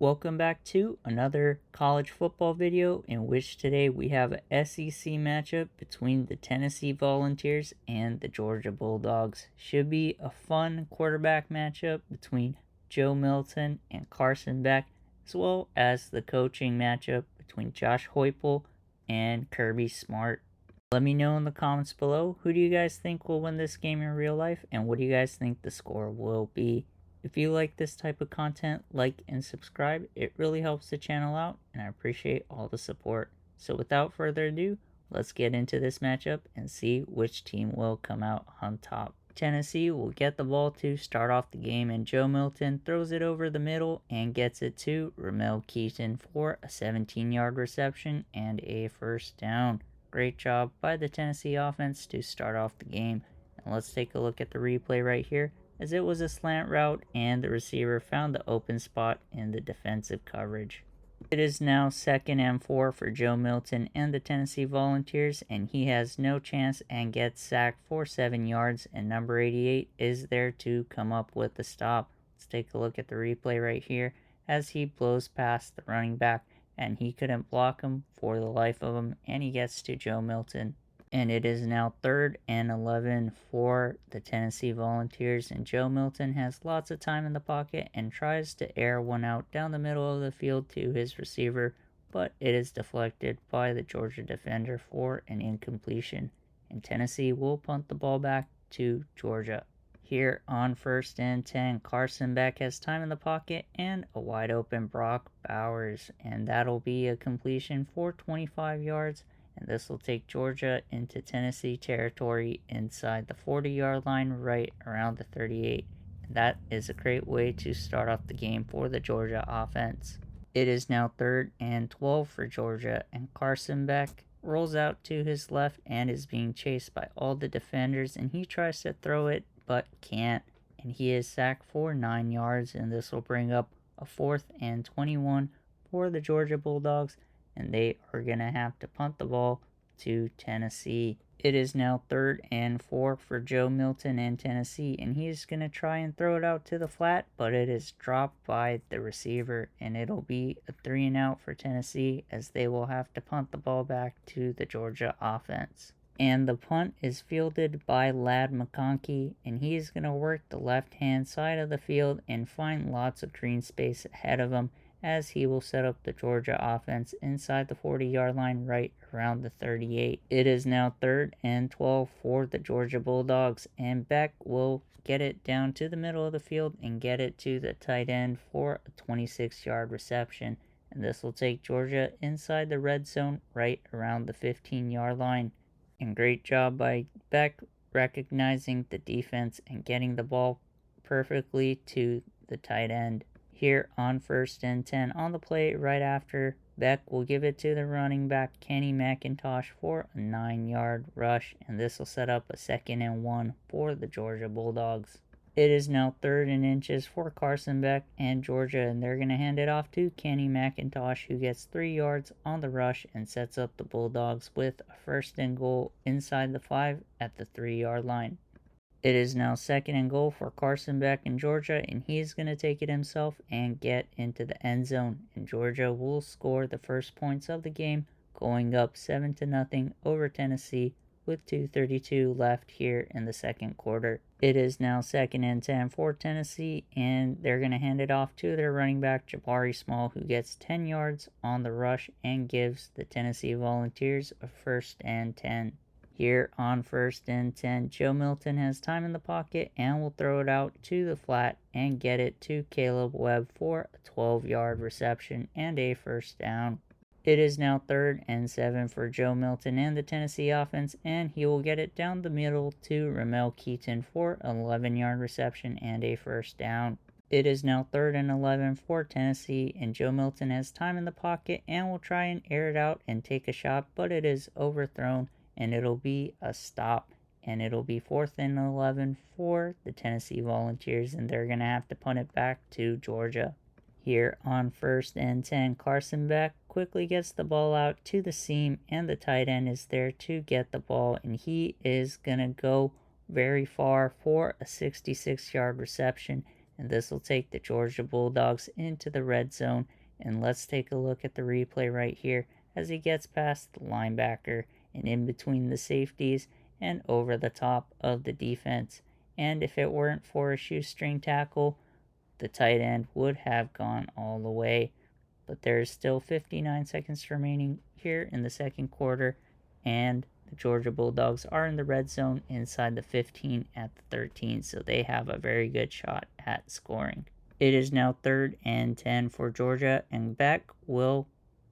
Welcome back to another college football video in which today we have a SEC matchup between the Tennessee Volunteers and the Georgia Bulldogs. Should be a fun quarterback matchup between Joe Milton and Carson Beck, as well as the coaching matchup between Josh Heupel and Kirby Smart. Let me know in the comments below, who do you guys think will win this game in real life, and what do you guys think the score will be? If you like this type of content, like and subscribe. It really helps the channel out, and I appreciate all the support. So without further ado, let's get into this matchup and see which team will come out on top. Tennessee will get the ball to start off the game, and Joe Milton throws it over the middle and gets it to Ramel Keaton for a 17-yard reception and a first down. Great job by the Tennessee offense to start off the game. And let's take a look at the replay right here, as it was a slant route and the receiver found the open spot in the defensive coverage. It is now 2nd and 4 for Joe Milton and the Tennessee Volunteers, and he has no chance and gets sacked for 7 yards, and number 88 is there to come up with the stop. Let's take a look at the replay right here, as he blows past the running back and he couldn't block him for the life of him, and he gets to Joe Milton. And it is now 3rd and 11 for the Tennessee Volunteers, and Joe Milton has lots of time in the pocket and tries to air one out down the middle of the field to his receiver, but it is deflected by the Georgia defender for an incompletion, and Tennessee will punt the ball back to Georgia. Here on 1st and 10, Carson Beck has time in the pocket and a wide open Brock Bowers, and that'll be a completion for 25 yards. And this will take Georgia into Tennessee territory inside the 40-yard line, right around the 38. And that is a great way to start off the game for the Georgia offense. It is now 3rd and 12 for Georgia, and Carson Beck rolls out to his left and is being chased by all the defenders, and he tries to throw it but can't. And he is sacked for 9 yards, and this will bring up a 4th and 21 for the Georgia Bulldogs, and they are going to have to punt the ball to Tennessee. It is now 3rd and 4 for Joe Milton and Tennessee, and he's going to try and throw it out to the flat, but it is dropped by the receiver, and it'll be a 3 and out for Tennessee, as they will have to punt the ball back to the Georgia offense. And the punt is fielded by Ladd McConkey, and he's going to work the left-hand side of the field and find lots of green space ahead of him, as he will set up the Georgia offense inside the 40-yard line right around the 38. It is now 3rd and 12 for the Georgia Bulldogs, and Beck will get it down to the middle of the field and get it to the tight end for a 26-yard reception. And this will take Georgia inside the red zone right around the 15-yard line. And great job by Beck recognizing the defense and getting the ball perfectly to the tight end. Here on 1st and 10, on the play right after, Beck will give it to the running back Kenny McIntosh for a 9-yard rush, and this will set up a 2nd and 1 for the Georgia Bulldogs. It is now 3rd and inches for Carson Beck and Georgia, and they're going to hand it off to Kenny McIntosh, who gets 3 yards on the rush and sets up the Bulldogs with a 1st and goal inside the 5 at the 3-yard line. It is now 2nd and goal for Carson Beck in Georgia, and he's going to take it himself and get into the end zone. And Georgia will score the first points of the game, going up 7-0 over Tennessee with 2:32 left here in the second quarter. It is now 2nd and 10 for Tennessee, and they're going to hand it off to their running back Jabari Small, who gets 10 yards on the rush and gives the Tennessee Volunteers a 1st and 10. Here on 1st and 10, Joe Milton has time in the pocket and will throw it out to the flat and get it to Caleb Webb for a 12-yard reception and a first down. It is now 3rd and 7 for Joe Milton and the Tennessee offense, and he will get it down the middle to Ramel Keaton for an 11-yard reception and a first down. It is now 3rd and 11 for Tennessee, and Joe Milton has time in the pocket and will try and air it out and take a shot, but it is overthrown, and it'll be a stop, and it'll be 4th and 11 for the Tennessee Volunteers, and they're going to have to punt it back to Georgia. Here on 1st and 10, Carson Beck quickly gets the ball out to the seam, and the tight end is there to get the ball, and he is going to go very far for a 66-yard reception, and this will take the Georgia Bulldogs into the red zone. And let's take a look at the replay right here as he gets past the linebacker and in between the safeties and over the top of the defense. And if it weren't for a shoestring tackle, the tight end would have gone all the way. But there's still 59 seconds remaining here in the second quarter, and the Georgia Bulldogs are in the red zone inside the 15 at the 13, so they have a very good shot at scoring. It is now 3rd and 10 for Georgia, and Beck will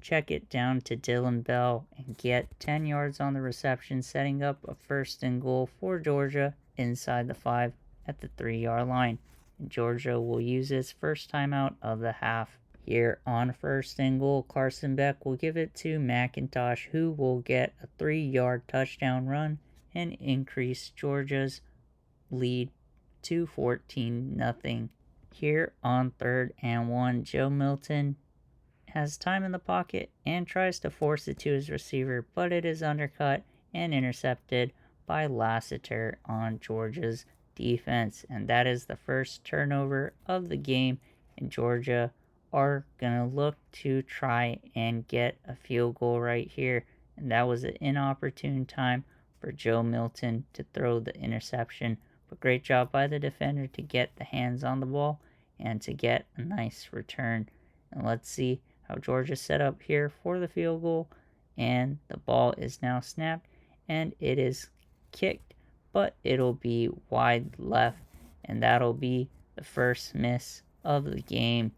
check it down to Dylan Bell and get 10 yards on the reception, setting up a 1st and goal for Georgia inside the 5 at the 3-yard line. And Georgia will use its first timeout of the half. Here on 1st and goal, Carson Beck will give it to McIntosh, who will get a 3-yard touchdown run and increase Georgia's lead to 14-0. Here on 3rd and 1, Joe Milton has time in the pocket and tries to force it to his receiver, but it is undercut and intercepted by Lassiter on Georgia's defense. And that is the first turnover of the game, and Georgia are going to look to try and get a field goal right here. And that was an inopportune time for Joe Milton to throw the interception. But great job by the defender to get the hands on the ball and to get a nice return. And let's see how Georgia set up here for the field goal. And the ball is now snapped and it is kicked, but it'll be wide left. And that'll be the first miss of the game.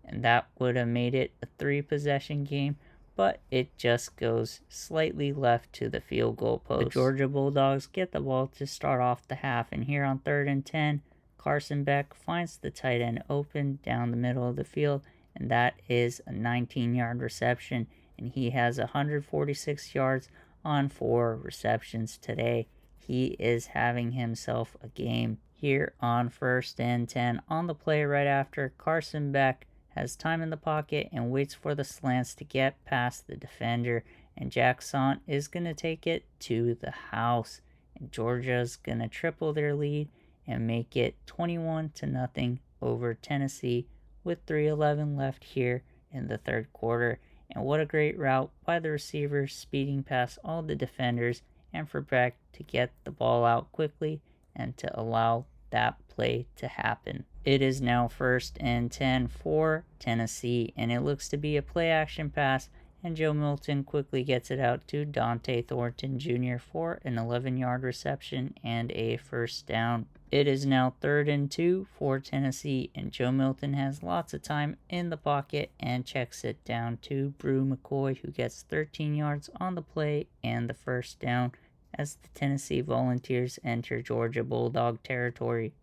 And that would have made it a 3-possession game, but it just goes slightly left to the field goal post. The Georgia Bulldogs get the ball to start off the half, and here on 3rd and 10, Carson Beck finds the tight end open down the middle of the field, and that is a 19-yard reception, and he has 146 yards on 4 receptions today. He is having himself a game. Here on 1st and 10, on the play right after, Carson Beck has time in the pocket and waits for the slants to get past the defender, and Jackson is going to take it to the house, and Georgia's going to triple their lead and make it 21-0 over Tennessee with 3:11 left here in the 3rd quarter. And what a great route by the receiver, speeding past all the defenders, and for Beck to get the ball out quickly and to allow that play to happen. It is now 1st and 10 for Tennessee, and it looks to be a play action pass, and Joe Milton quickly gets it out to Dante Thornton Jr. for an 11-yard reception and a 1st down. It is now 3rd and 2 for Tennessee, and Joe Milton has lots of time in the pocket and checks it down to Brew McCoy, who gets 13 yards on the play and the 1st down as the Tennessee Volunteers enter Georgia Bulldog territory.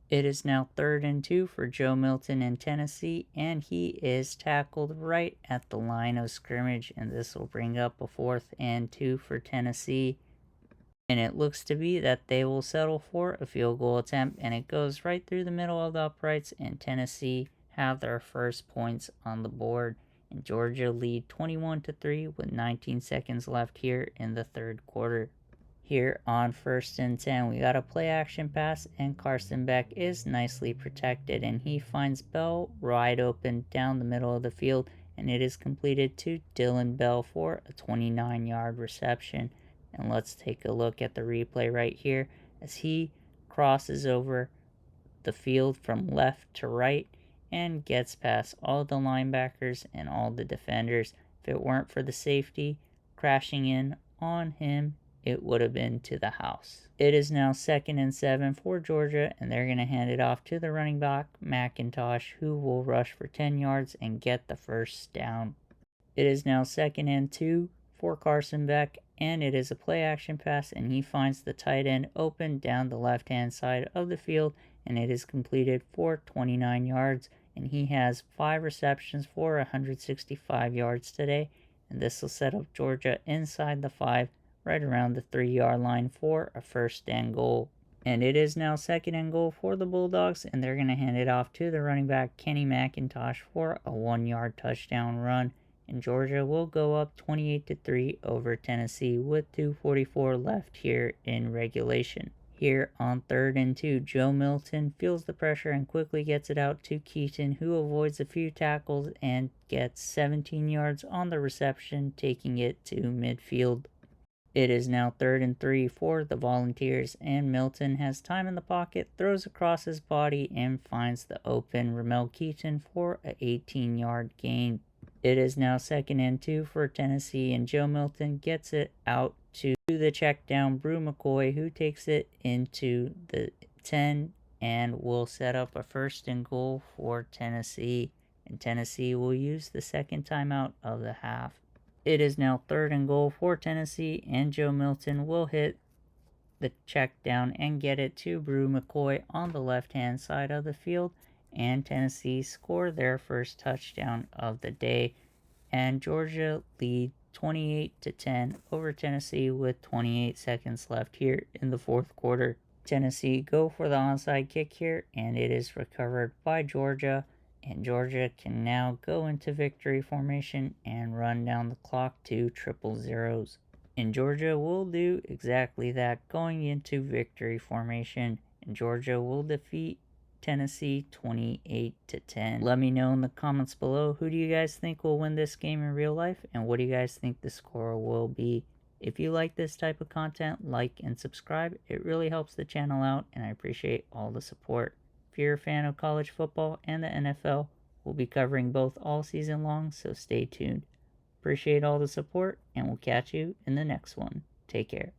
It is now 3rd and 2 for Joe Milton in Tennessee, and he is tackled right at the line of scrimmage, and this will bring up a 4th and 2 for Tennessee. And it looks to be that they will settle for a field goal attempt, and it goes right through the middle of the uprights, and Tennessee have their first points on the board. And Georgia lead 21-3 with 19 seconds left here in the 3rd quarter. Here on 1st and 10, we got a play action pass, and Carson Beck is nicely protected, and he finds Bell wide open down the middle of the field, and it is completed to Dylan Bell for a 29-yard reception. And let's take a look at the replay right here as he crosses over the field from left to right and gets past all the linebackers and all the defenders. If it weren't for the safety crashing in on him, it would have been to the house. It is now 2nd and 7 for Georgia, and they're going to hand it off to the running back, McIntosh, who will rush for 10 yards and get the 1st down. It is now 2nd and 2 for Carson Beck, and it is a play action pass, and he finds the tight end open down the left-hand side of the field, and it is completed for 29 yards, and he has 5 receptions for 165 yards today, and this will set up Georgia inside the 5, right around the 3-yard line for a 1st and goal. And it is now 2nd and goal for the Bulldogs, and they're going to hand it off to the running back, Kenny McIntosh, for a 1-yard touchdown run. And Georgia will go up 28-3 over Tennessee with 2:44 left here in regulation. Here on 3rd and 2, Joe Milton feels the pressure and quickly gets it out to Keaton, who avoids a few tackles and gets 17 yards on the reception, taking it to midfield. It is now 3rd and 3 for the Volunteers, and Milton has time in the pocket, throws across his body, and finds the open Ramel Keaton for an 18-yard gain. It is now 2nd and 2 for Tennessee, and Joe Milton gets it out to the check down Brew McCoy, who takes it into the 10 and will set up a 1st and goal for Tennessee. And Tennessee will use the second timeout of the half. It is now 3rd and goal for Tennessee, and Joe Milton will hit the check down and get it to Brew McCoy on the left-hand side of the field, and Tennessee score their first touchdown of the day, and Georgia lead 28-10 over Tennessee with 28 seconds left here in the 4th quarter. Tennessee go for the onside kick here, and it is recovered by Georgia, and Georgia can now go into victory formation and run down the clock to triple zeros. And Georgia will do exactly that, going into victory formation, and Georgia will defeat Tennessee 28-10. Let me know in the comments below, who do you guys think will win this game in real life, and what do you guys think the score will be? If you like this type of content, like and subscribe. It really helps the channel out, and I appreciate all the support. If you're a fan of college football and the NFL, we'll be covering both all season long, so stay tuned. Appreciate all the support, and we'll catch you in the next one. Take care.